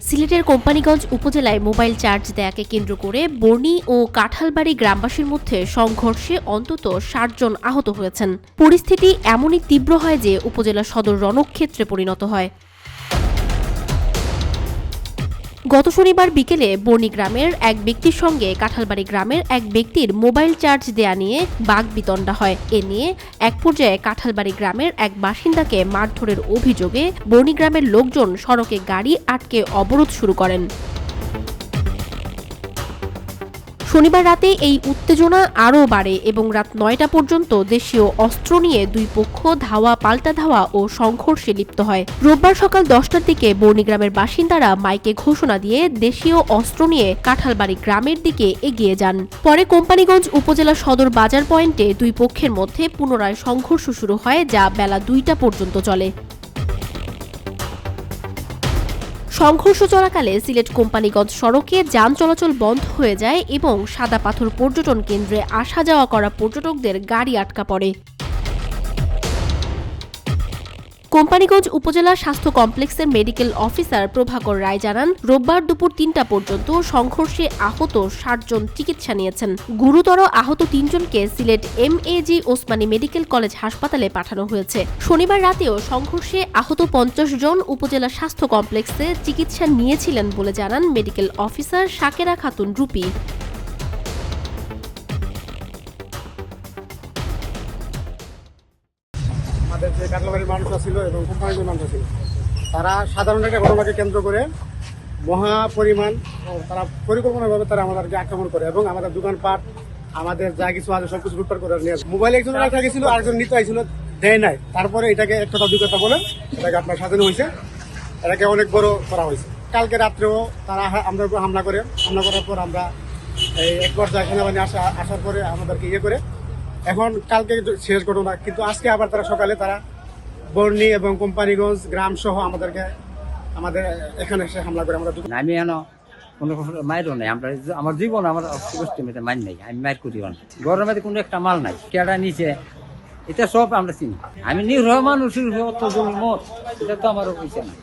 সিলেটের কোম্পানীগঞ্জ উপজেলায় mobile charge দেয়াকে কেন্দ্র করে বর্ণী ও কাঁঠালবাড়ি গ্রামবাসীর মধ্যে সংঘর্ষে অন্তত ৬০ জন আহত হয়েছেন। পরিস্থিতি এমনই তীব্র হয় যে উপজেলা সদর রণক্ষেত্রে পরিণত হয়। গত শনিবার বিকেলে বর্ণী গ্রামের এক ব্যক্তির সঙ্গে কাঁঠালবাড়ি গ্রামের এক ব্যক্তির মোবাইল চার্জ দেয়া নিয়ে বাগবিতণ্ডা হয়। এ নিয়ে এক পর্যায়ে কাঁঠালবাড়ি গ্রামের এক বাসিন্দাকে মারধরের অভিযোগে বর্ণী গ্রামের লোকজন সড়কে গাড়ি আটকে অবরোধ শুরু করেন। শনিবার রাতে এই উত্তেজনা আরও বাড়ে এবং রাত ৯টা পর্যন্ত দেশীয় অস্ত্র নিয়ে দুই পক্ষ ধাওয়া পাল্টা ধাওয়া ও সংঘর্ষে লিপ্ত হয়। রোববার সকাল 10টার দিকে বর্ণী গ্রামের বাসিন্দারা মাইকে ঘোষণা দিয়ে দেশীয় অস্ত্র নিয়ে কাঁঠালবাড়ি গ্রামের দিকে এগিয়ে যান। পরে কোম্পানীগঞ্জ উপজেলা সদর বাজার পয়েন্টে দুই পক্ষের মধ্যে পুনরায় সংঘর্ষ শুরু হয়, যা বেলা 2টা পর্যন্ত চলে। সংঘর্ষ চলাকালে সিলেট কোম্পানীগঞ্জ সড়কে যান চলাচল বন্ধ হয়ে যায় এবং সাদা পাথর পর্যটন কেন্দ্রে আসা যাওয়া করা পর্যটকদের গাড়ি আটকা পড়ে। কোম্পানীগঞ্জ উপজেলা স্বাস্থ্য কমপ্লেক্সের মেডিকেল অফিসার প্রভাকর রায় জানান, রোববার দুপুর 3টা পর্যন্ত সংঘর্ষে আহত 60 জন চিকিৎসা নিয়েছেন। গুরুতর আহত 3 জনকে Sylhet MAG Osmani medical college হাসপাতালে পাঠানো হয়েছে। শনিবার রাতেও সংঘর্ষে আহত 50 জন উপজেলা স্বাস্থ্য কমপ্লেক্সে চিকিৎসা নিয়েছিলেন বলে জানান medical officer Shakera Khatun rupee. আমাদের যে কাঁঠালবাড়ির মানুষ ছিল এবং কোম্পানির মানুষ ছিল, তারা সাধারণ একটা ঘটনাকে কেন্দ্র করে মহা পরিমাণ তারা পরিকল্পনাভাবে তারা আমাদেরকে আক্রমণ করে এবং আমাদের দোকানপাট আমাদের যা কিছু আছে সবকিছু লুটপাট করে নিয়ে মোবাইল একজন রাখা গেছিল, আরেকজন নিতে আইছিল, দেয় নাই। তারপরে এটাকে একটা দুই কথা বলে এটাকে আপনার সাজানো হয়েছে, এটাকে অনেক বড় করা হয়েছে। কালকে রাত্রেও তারা আমাদের উপর হামলা করে, হামলা করার পর আমরা এই এক পর্যায়ে সেনাবাহিনী আসার পরে আমাদেরকে করে এখন কালকে শেষ ঘটনা, কিন্তু আজকে আবার তারা সকালে তারা বর্ণী এবং কোম্পানীগঞ্জ গ্রাম সহ আমাদের এখানে এসে হামলা করে। আমি কোনো মায়েরও নাই, আমার জীবন আমার অস্তিত্বের মাইর নাই, আমি মায়ের করি না। গরমে কোনো একটা মাল নাই, কেডা নিচে এটা সব আমরা চিনি। আমি নিরহ মানুষের অত মত, এটা তো আমার হয়েছে না।